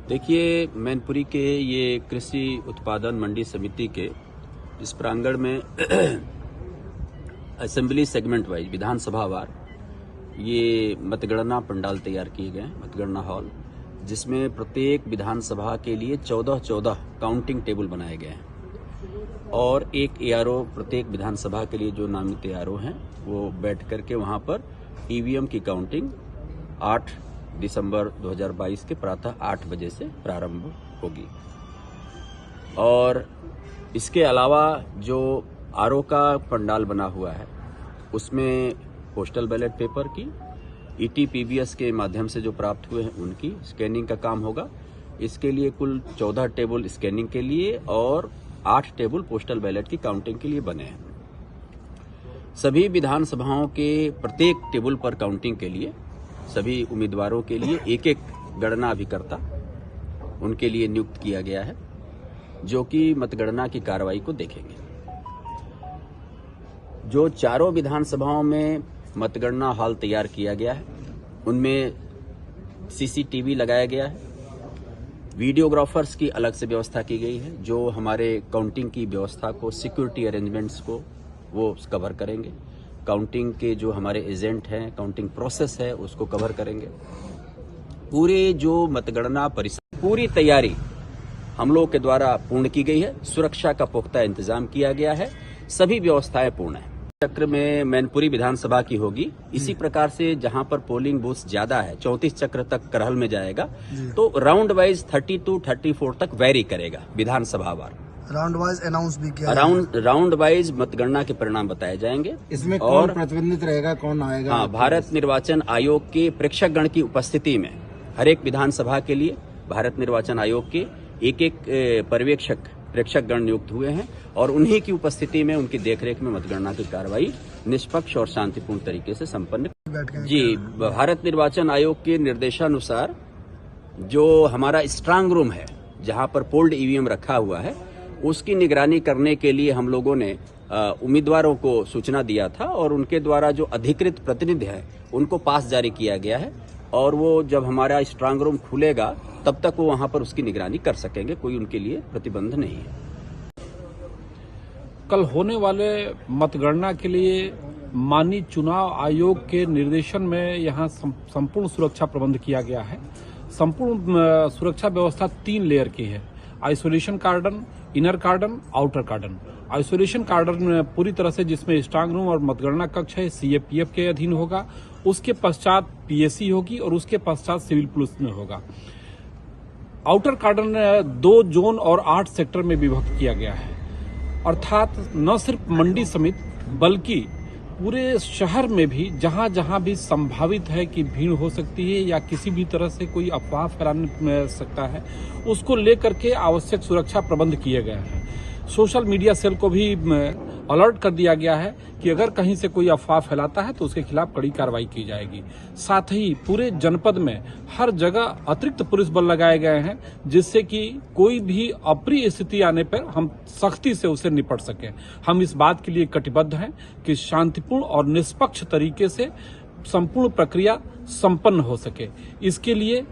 देखिए, मैनपुरी के ये कृषि उत्पादन मंडी समिति के इस प्रांगण में असेंबली सेगमेंट वाइज विधानसभा वार ये मतगणना पंडाल तैयार किए गए हैं, मतगणना हॉल, जिसमें प्रत्येक विधानसभा के लिए 14 काउंटिंग टेबल बनाए गए हैं और एक एआरओ प्रत्येक विधानसभा के लिए जो नामित एआरओ हैं वो बैठ करके वहां पर ईवीएम की काउंटिंग 8 दिसंबर 2022 के प्रातः 8 बजे से प्रारंभ होगी। और इसके अलावा जो आरओ का पंडाल बना हुआ है उसमें पोस्टल बैलेट पेपर की ईटीपीबीएस के माध्यम से जो प्राप्त हुए हैं उनकी स्कैनिंग का काम होगा। इसके लिए कुल 14 टेबल स्कैनिंग के लिए और 8 टेबल पोस्टल बैलेट की काउंटिंग के लिए बने हैं। सभी विधानसभाओं के प्रत्येक टेबल पर काउंटिंग के लिए सभी उम्मीदवारों के लिए एक गणना अभिकर्ता उनके लिए नियुक्त किया गया है, जो कि मतगणना की कार्रवाई को देखेंगे। जो चारों विधानसभाओं में मतगणना हॉल तैयार किया गया है उनमें सीसीटीवी लगाया गया है, वीडियोग्राफर्स की अलग से व्यवस्था की गई है जो हमारे काउंटिंग की व्यवस्था को, सिक्योरिटी अरेंजमेंट्स को वो कवर करेंगे। काउंटिंग के जो हमारे एजेंट हैं, काउंटिंग प्रोसेस है उसको कवर करेंगे। पूरे जो मतगणना परिसर पूरी तैयारी हम लोग के द्वारा पूर्ण की गई है। सुरक्षा का पुख्ता इंतजाम किया गया है, सभी व्यवस्थाएं पूर्ण है। चक्र में मैनपुरी विधानसभा की होगी। इसी प्रकार से जहां पर पोलिंग बूथ ज्यादा है 34 चक्र तक करहल में जाएगा, तो राउंड वाइज 32, 34 तक वेरी करेगा विधानसभा वार। राउंड वाइज अनाउंस भी किया राउंड वाइज मतगणना के परिणाम बताए जाएंगे। इसमें कौन प्रतिबंधित रहेगा, कौन आएगा? हाँ, भारत निर्वाचन आयोग के प्रेक्षकगण की उपस्थिति में हर एक विधानसभा के लिए भारत निर्वाचन आयोग के एक पर्यवेक्षक प्रेक्षकगण नियुक्त हुए हैं और उन्हीं की उपस्थिति में उनकी देखरेख में मतगणना की कार्रवाई निष्पक्ष और शांतिपूर्ण तरीके से संपन्न। जी, भारत निर्वाचन आयोग के निर्देशानुसार जो हमारा स्ट्रांग रूम है जहां पर पोल्ड ईवीएम रखा हुआ है उसकी निगरानी करने के लिए हम लोगों ने उम्मीदवारों को सूचना दिया था और उनके द्वारा जो अधिकृत प्रतिनिधि है उनको पास जारी किया गया है और वो जब हमारा स्ट्रांग रूम खुलेगा तब तक वो वहां पर उसकी निगरानी कर सकेंगे। कोई उनके लिए प्रतिबंध नहीं है। कल होने वाले मतगणना के लिए माननीय चुनाव आयोग के निर्देशन में यहां संपूर्ण सुरक्षा प्रबंध किया गया है। संपूर्ण सुरक्षा व्यवस्था 3 लेयर की है। आइसोलेशन कार्डन, इनर कार्डन, आउटर कार्डन। आइसोलेशन कार्डन पूरी तरह से जिसमें स्ट्रांग रूम और मतगणना कक्ष है सीएपीएफ के अधीन होगा, उसके पश्चात पीएससी होगी और उसके पश्चात सिविल पुलिस में होगा। आउटर कार्डन 2 जोन और 8 सेक्टर में विभक्त किया गया है, अर्थात न सिर्फ मंडी समित बल्कि पूरे शहर में भी जहां जहां भी संभावित है कि भीड़ हो सकती है या किसी भी तरह से कोई अफवाह फैलाने सकता है उसको लेकर के आवश्यक सुरक्षा प्रबंध किए गए हैं। सोशल मीडिया सेल को भी अलर्ट कर दिया गया है कि अगर कहीं से कोई अफवाह फैलाता है तो उसके खिलाफ कड़ी कार्रवाई की जाएगी। साथ ही पूरे जनपद में हर जगह अतिरिक्त पुलिस बल लगाए गए हैं जिससे कि कोई भी अप्रिय स्थिति आने पर हम सख्ती से उसे निपट सकें। हम इस बात के लिए कटिबद्ध हैं कि शांतिपूर्ण और निष्पक्ष तरीके से संपूर्ण प्रक्रिया संपन्न हो सके। इसके लिए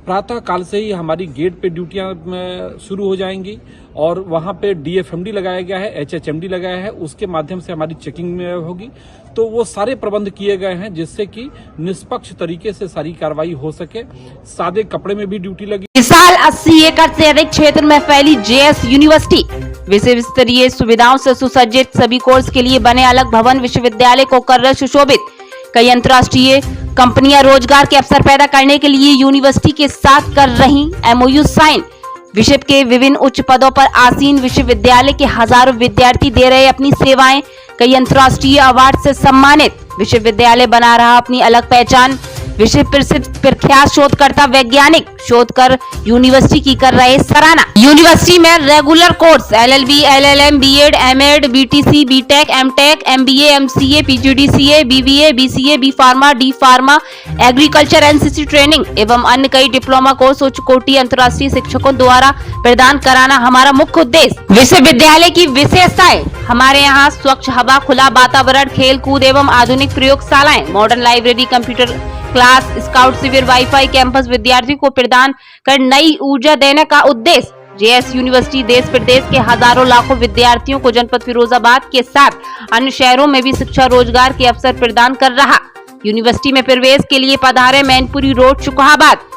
प्रातः काल से ही हमारी गेट पे ड्यूटियां शुरू हो जाएंगी और वहां पे डीएफएमडी लगाया गया है, एचएचएमडी लगाया है, उसके माध्यम से हमारी चेकिंग में होगी। तो वो सारे प्रबंध किए गए हैं जिससे कि निष्पक्ष तरीके से सारी कार्रवाई हो सके। सादे कपड़े में भी ड्यूटी लगी। इस साल 80 एकड़ से अधिक क्षेत्र में फैली जेएस यूनिवर्सिटी विश्व स्तरीय सुविधाओं से सुसज्जित, सभी कोर्स के लिए बने अलग भवन विश्वविद्यालय को कर रहे सुशोभित। कई अंतर्राष्ट्रीय कंपनियां रोजगार के अवसर पैदा करने के लिए यूनिवर्सिटी के साथ कर रही एमओयू साइन। विश्व के विभिन्न उच्च पदों पर आसीन विश्वविद्यालय के हजारों विद्यार्थी दे रहे अपनी सेवाएं। कई अंतर्राष्ट्रीय अवार्ड से सम्मानित विश्वविद्यालय बना रहा अपनी अलग पहचान। विश्व प्रसिद्ध प्रख्यात शोधकर्ता वैज्ञानिक शोध कर यूनिवर्सिटी की कर रहे सराहना। यूनिवर्सिटी में regular course LLB, LLM, BEd, MEd, BTC, BTech, MTech, MBA, MCA, PGDCA, BBA, BCA, B pharma, D pharma, agriculture, NCC training एवं अन्य कई डिप्लोमा कोर्स उच्च कोटि अंतर्राष्ट्रीय शिक्षकों द्वारा प्रदान कराना हमारा मुख्य उद्देश्य। विश्वविद्यालय की विशेषताएं: हमारे यहाँ स्वच्छ हवा, खुला वातावरण, खेल कूद एवं आधुनिक प्रयोगशालाएं, modern library, computer class, scout शिविर, वाईफाई, कैंपस विद्यार्थियों को प्रदान कर नई ऊर्जा देने का उद्देश्य। जेएस यूनिवर्सिटी देश प्रदेश के हजारों लाखों विद्यार्थियों को जनपद फिरोजाबाद के साथ अन्य शहरों में भी शिक्षा रोजगार के अवसर प्रदान कर रहा। यूनिवर्सिटी में प्रवेश के लिए पधारे मैनपुरी रोड, शुकहाबाद।